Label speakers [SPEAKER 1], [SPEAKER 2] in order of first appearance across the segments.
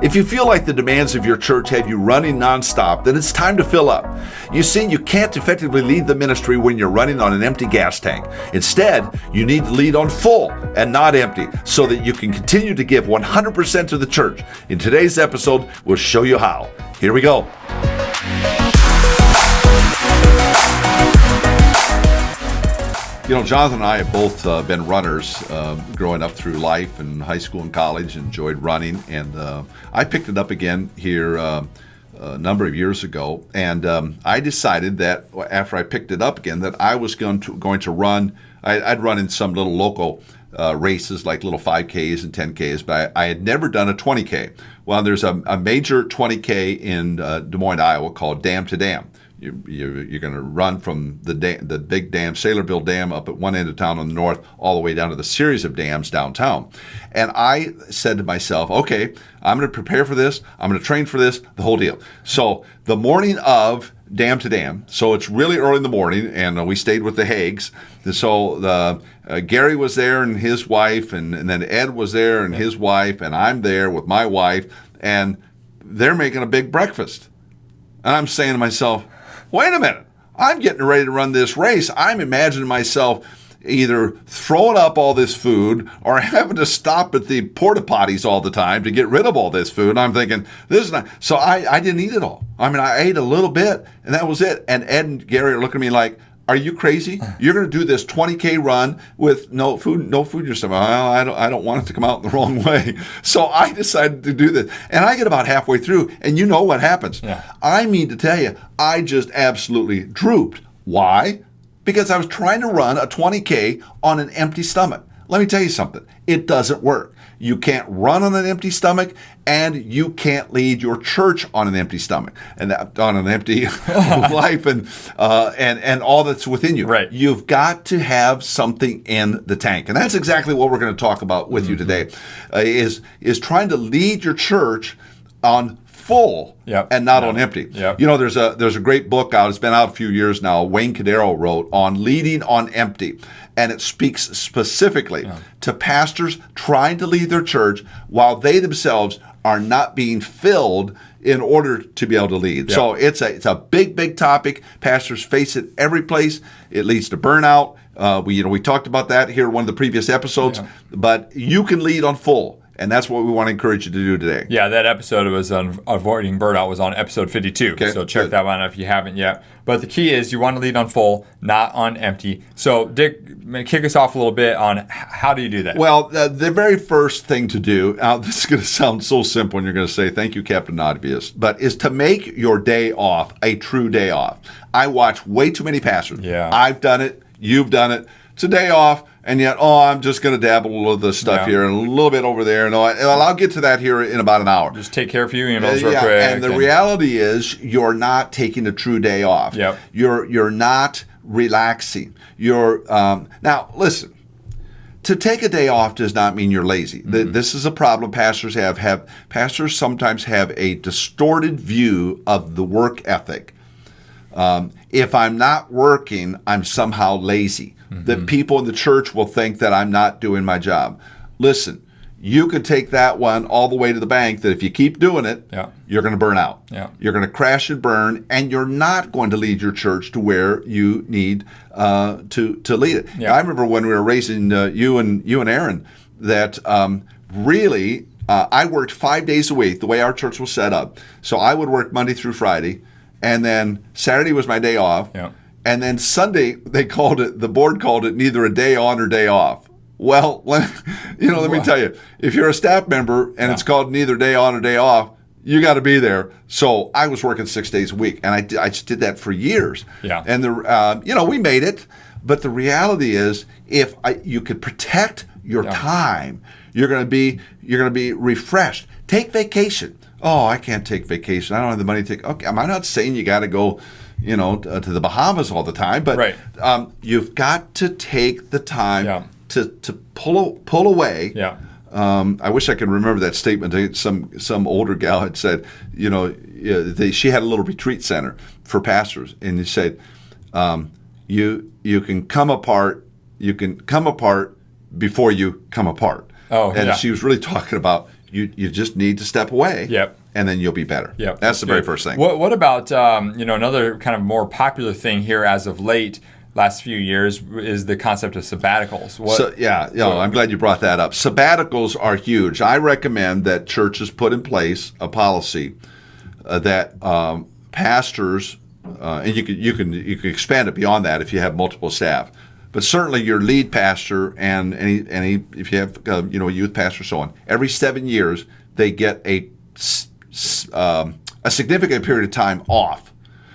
[SPEAKER 1] If you feel like the demands of your church have you running nonstop, then it's time to fill up. You see, you can't effectively lead the ministry when you're running on an empty gas tank. Instead, you need to lead on full and not empty so that you can continue to give 100% to the church. In today's episode, we'll show you how. Here we go. You know, Jonathan and I have both been runners growing up through life and high school and college, enjoyed running. And I picked it up again here a number of years ago. And I decided that after I picked it up again, that I was going to run. I'd run in some little local races like little 5Ks and 10Ks, but I had never done a 20K. Well, there's a major 20K in Des Moines, Iowa called Dam to Dam. You're going to run from the big dam, Saylorville Dam, up at one end of town on the north, all the way down to the series of dams downtown. And I said to myself, okay, I'm going to prepare for this. I'm going to train for this, the whole deal. So the morning of Dam to Dam, so it's really early in the morning, and we stayed with the Hagues. And so Gary was there and his wife, and then Ed was there and his wife, and I'm there with my wife, and they're making a big breakfast. And I'm saying to myself, wait a minute, I'm getting ready to run this race. I'm imagining myself either throwing up all this food or having to stop at the porta potties all the time to get rid of all this food. And I'm thinking, this is not, so I didn't eat it all. I mean, I ate a little bit and that was it. And Ed and Gary are looking at me like, are you crazy? You're going to do this 20K run with no food in your stomach. Well, I don't want it to come out the wrong way. So I decided to do this. And I get about halfway through, and you know what happens. Yeah. I mean to tell you, I just absolutely drooped. Why? Because I was trying to run a 20K on an empty stomach. Let me tell you something. It doesn't work. You can't run on an empty stomach, and you can't lead your church on an empty stomach and on an empty life and all that's within you.
[SPEAKER 2] Right.
[SPEAKER 1] You've got to have something in the tank, and that's exactly what we're going to talk about with you today. Is trying to lead your church on full and not on empty.
[SPEAKER 2] Yep.
[SPEAKER 1] You know, there's a great book out. It's been out a few years now. Wayne Cadero wrote on leading on empty. And it speaks specifically to pastors trying to lead their church while they themselves are not being filled in order to be able to lead. Yep. So it's a big topic. Pastors face it every place. It leads to burnout. We talked about that here in one of the previous episodes. Yeah. But you can lead on full. And that's what we want to encourage you to do today.
[SPEAKER 2] Yeah, that episode was on avoiding burnout was on episode 52. Okay, so check that one out if you haven't yet. But the key is you want to lead on full, not on empty. So Dick, kick us off a little bit on how do you do that?
[SPEAKER 1] Well, the very first thing to do, this is going to sound so simple and you're going to say, thank you, Captain Obvious, but is to make your day off a true day off. I watch way too many pastors.
[SPEAKER 2] Yeah.
[SPEAKER 1] I've done it. You've done it. It's a day off. And yet, I'm just going to dabble a little of the stuff here and a little bit over there. And I'll get to that here in about an hour.
[SPEAKER 2] Just take care of a few emails real quick.
[SPEAKER 1] And the reality is you're not taking a true day off.
[SPEAKER 2] Yep.
[SPEAKER 1] You're not relaxing. Now, listen. To take a day off does not mean you're lazy. Mm-hmm. This is a problem pastors have. Pastors sometimes have a distorted view of the work ethic. If I'm not working, I'm somehow lazy. Mm-hmm. That people in the church will think that I'm not doing my job. Listen, you could take that one all the way to the bank, that if you keep doing it, you're going to burn out.
[SPEAKER 2] Yeah.
[SPEAKER 1] You're going to crash and burn, and you're not going to lead your church to where you need to lead it. Yeah. I remember when we were raising you and Aaron, that really I worked 5 days a week, the way our church was set up. So I would work Monday through Friday, and then Saturday was my day off.
[SPEAKER 2] Yeah.
[SPEAKER 1] And then Sunday, the board called it neither a day on or day off. Well, let me tell you, if you're a staff member and it's called neither day on or day off, you got to be there. So I was working 6 days a week, and I just did that for years.
[SPEAKER 2] Yeah.
[SPEAKER 1] And we made it, but the reality is, if you could protect your time, you're going to be refreshed. Take vacation. Oh, I can't take vacation. I don't have the money to take. Okay, I'm not saying you got to go, to the Bahamas all the time, but you've got to take the time to pull away.
[SPEAKER 2] Yeah.
[SPEAKER 1] I wish I could remember that statement. Some older gal had said, she had a little retreat center for pastors, and he said, you can come apart. You can come apart before you come apart.
[SPEAKER 2] Oh,
[SPEAKER 1] and she was really talking about you just need to step away.
[SPEAKER 2] Yep.
[SPEAKER 1] And then you'll be better.
[SPEAKER 2] Yep.
[SPEAKER 1] That's the very first thing.
[SPEAKER 2] What about another kind of more popular thing here as of late, last few years, is the concept of sabbaticals.
[SPEAKER 1] I'm glad you brought that up. Sabbaticals are huge. I recommend that churches put in place a policy that pastors, and you can expand it beyond that if you have multiple staff. But certainly your lead pastor and any if you have a youth pastor, so on, every 7 years they get a significant period of time off.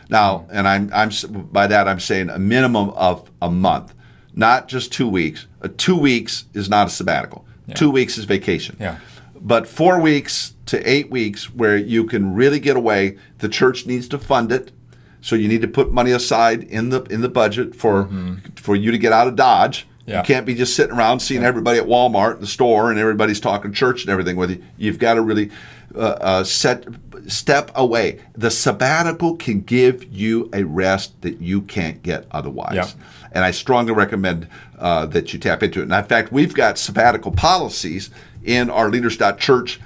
[SPEAKER 1] Now, and I'm by that I'm saying a minimum of a month, not just 2 weeks. 2 weeks is not a sabbatical. Yeah. 2 weeks is vacation.
[SPEAKER 2] Yeah.
[SPEAKER 1] But 4 weeks to 8 weeks where you can really get away. The church needs to fund it, so you need to put money aside in the budget for you to get out of Dodge. Yeah. You can't be just sitting around seeing everybody at Walmart in the store and everybody's talking church and everything with you. You've got to really step away. The sabbatical can give you a rest that you can't get otherwise. Yeah. And I strongly recommend that you tap into it. And in fact, we've got sabbatical policies in our Leaders.Church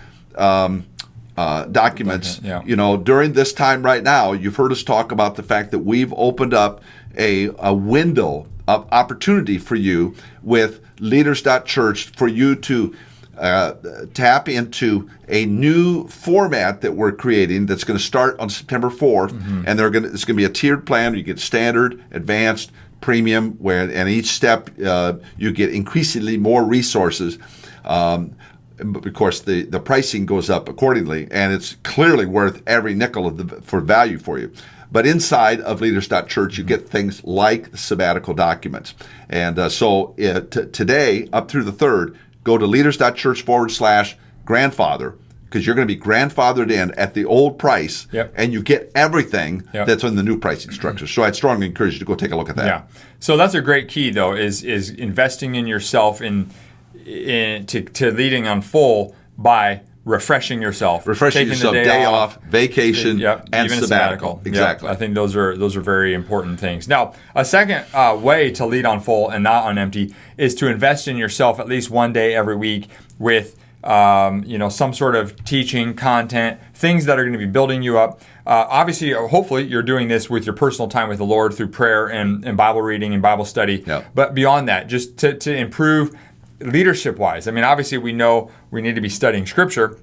[SPEAKER 1] documents.
[SPEAKER 2] Yeah.
[SPEAKER 1] During this time right now, you've heard us talk about the fact that we've opened up a window of opportunity for you with Leaders.Church for you to tap into a new format that we're creating that's going to start on September 4th, and it's going to be a tiered plan. You get standard, advanced, premium, and each step you get increasingly more resources. Of course, the pricing goes up accordingly, and it's clearly worth every nickel for value for you. But inside of Leaders.Church, you get things like sabbatical documents. And today, up through the 3rd, go to Leaders.Church/grandfather, because you're going to be grandfathered in at the old price, and you get everything that's in the new pricing structure. So I'd strongly encourage you to go take a look at that.
[SPEAKER 2] Yeah. So that's a great key, though, is investing in yourself to leading on full by refreshing yourself.
[SPEAKER 1] Taking yourself, day off, vacation, and
[SPEAKER 2] even
[SPEAKER 1] sabbatical. Exactly.
[SPEAKER 2] I think those are very important things. Now, a second way to lead on full and not on empty is to invest in yourself at least one day every week with some sort of teaching, content, things that are going to be building you up. Obviously, hopefully, you're doing this with your personal time with the Lord through prayer and Bible reading and Bible study.
[SPEAKER 1] Yep.
[SPEAKER 2] But beyond that, just to improve leadership-wise. I mean, obviously, we know we need to be studying Scripture,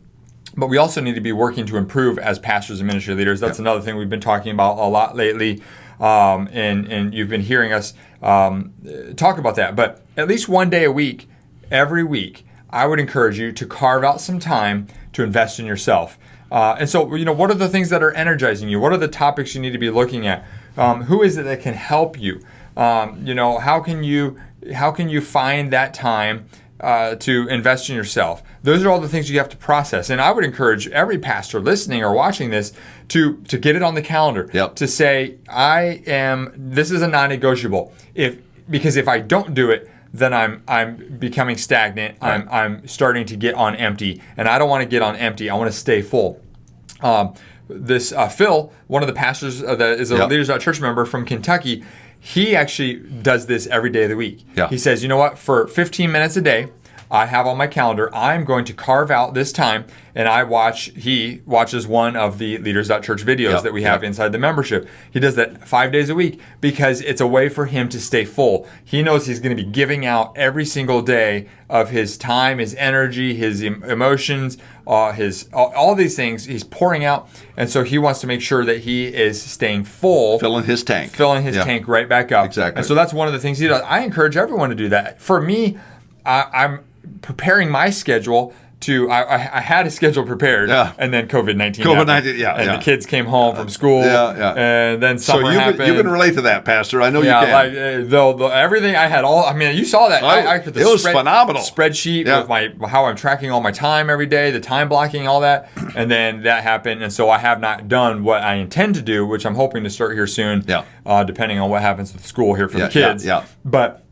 [SPEAKER 2] but we also need to be working to improve as pastors and ministry leaders. That's another thing we've been talking about a lot lately, and you've been hearing us talk about that. But at least one day a week, every week, I would encourage you to carve out some time to invest in yourself. And so, what are the things that are energizing you? What are the topics you need to be looking at? Who is it that can help you? How can you find that time to invest in yourself? Those are all the things you have to process. And I would encourage every pastor listening or watching this to get it on the calendar. To say, this is a non-negotiable. Because if I don't do it, then I'm becoming stagnant. Right. I'm starting to get on empty, and I don't want to get on empty. I want to stay full. Phil, one of the pastors that is a Leaders.Church member from Kentucky, he actually does this every day of the week.
[SPEAKER 1] Yeah.
[SPEAKER 2] He says, you know what, for 15 minutes a day, I have on my calendar, I'm going to carve out this time, and he watches one of the Leaders.Church videos that we have inside the membership. He does that 5 days a week because it's a way for him to stay full. He knows he's going to be giving out every single day of his time, his energy, his emotions, all these things he's pouring out, and so he wants to make sure that he is staying full.
[SPEAKER 1] Filling his tank
[SPEAKER 2] right back up.
[SPEAKER 1] Exactly.
[SPEAKER 2] And so that's one of the things he does. I encourage everyone to do that. For me, I'm preparing my schedule I had a schedule prepared, and then COVID-19 happened. The kids came home from school, and then summer happened.
[SPEAKER 1] You can relate to that, Pastor. I know you can.
[SPEAKER 2] Everything I had you saw that.
[SPEAKER 1] It was phenomenal.
[SPEAKER 2] Spreadsheet with how I'm tracking all my time every day, the time blocking, all that, and then that happened, and so I have not done what I intend to do, which I'm hoping to start here soon, depending on what happens with school here for the kids. But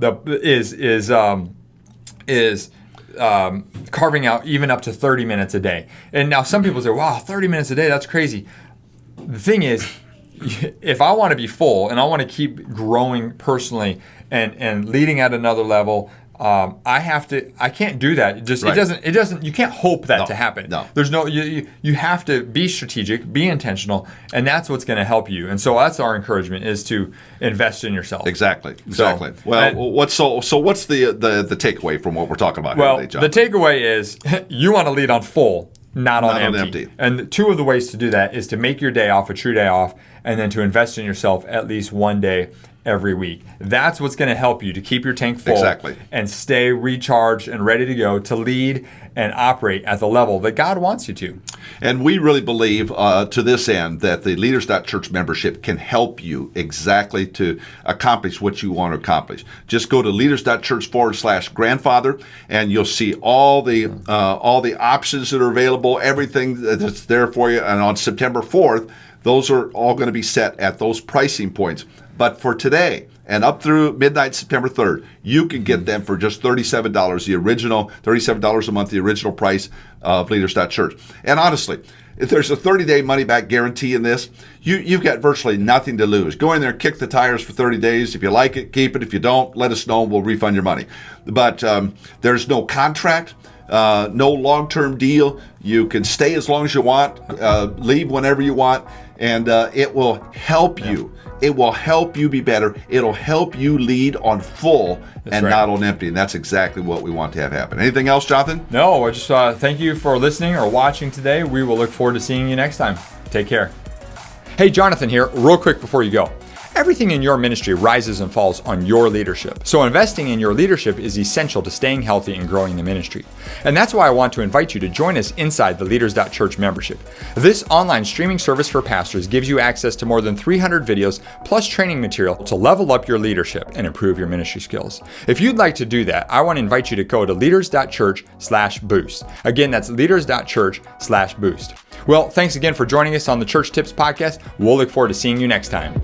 [SPEAKER 2] carving out even up to 30 minutes a day. And now some people say, wow, 30 minutes a day, that's crazy. The thing is, if I want to be full and I want to keep growing personally and leading at another level, I can't do that. It doesn't, you can't hope that to happen.
[SPEAKER 1] No.
[SPEAKER 2] There's no, you have to be strategic, be intentional, and that's what's going to help you. And so that's our encouragement, is to invest in yourself.
[SPEAKER 1] Exactly.
[SPEAKER 2] So,
[SPEAKER 1] what's the takeaway from what we're talking about
[SPEAKER 2] here
[SPEAKER 1] today, John?
[SPEAKER 2] The takeaway is you want to lead on full, not on empty. And two of the ways to do that is to make your day off a true day off, and then to invest in yourself at least one day every week. That's what's going to help you to keep your tank full and stay recharged and ready to go to lead and operate at the level that God wants you to.
[SPEAKER 1] And we really believe to this end that the Leaders.Church membership can help you exactly to accomplish what you want to accomplish. Just go to Leaders.Church/grandfather, and you'll see all the options that are available, everything that's there for you. And on September 4th, those are all going to be set at those pricing points. But for today and up through midnight September 3rd, you can get them for just $37, the original $37 a month, the original price of Leaders.Church. And honestly, if there's a 30-day money-back guarantee in this, you've got virtually nothing to lose. Go in there, kick the tires for 30 days. If you like it, keep it. If you don't, let us know and we'll refund your money. But there's no contract. No long-term deal. You can stay as long as you want, leave whenever you want, and it will help you. It will help you be better. It'll help you lead on full not on empty, and that's exactly what we want to have happen. Anything else, Jonathan?
[SPEAKER 2] No, I just thank you for listening or watching today. We will look forward to seeing you next time. Take care. Hey, Jonathan here, real quick before you go. Everything in your ministry rises and falls on your leadership. So investing in your leadership is essential to staying healthy and growing the ministry. And that's why I want to invite you to join us inside the Leaders.Church membership. This online streaming service for pastors gives you access to more than 300 videos plus training material to level up your leadership and improve your ministry skills. If you'd like to do that, I want to invite you to go to Leaders.Church/boost. Again, that's Leaders.Church/boost. Well, thanks again for joining us on the Church Tips Podcast. We'll look forward to seeing you next time.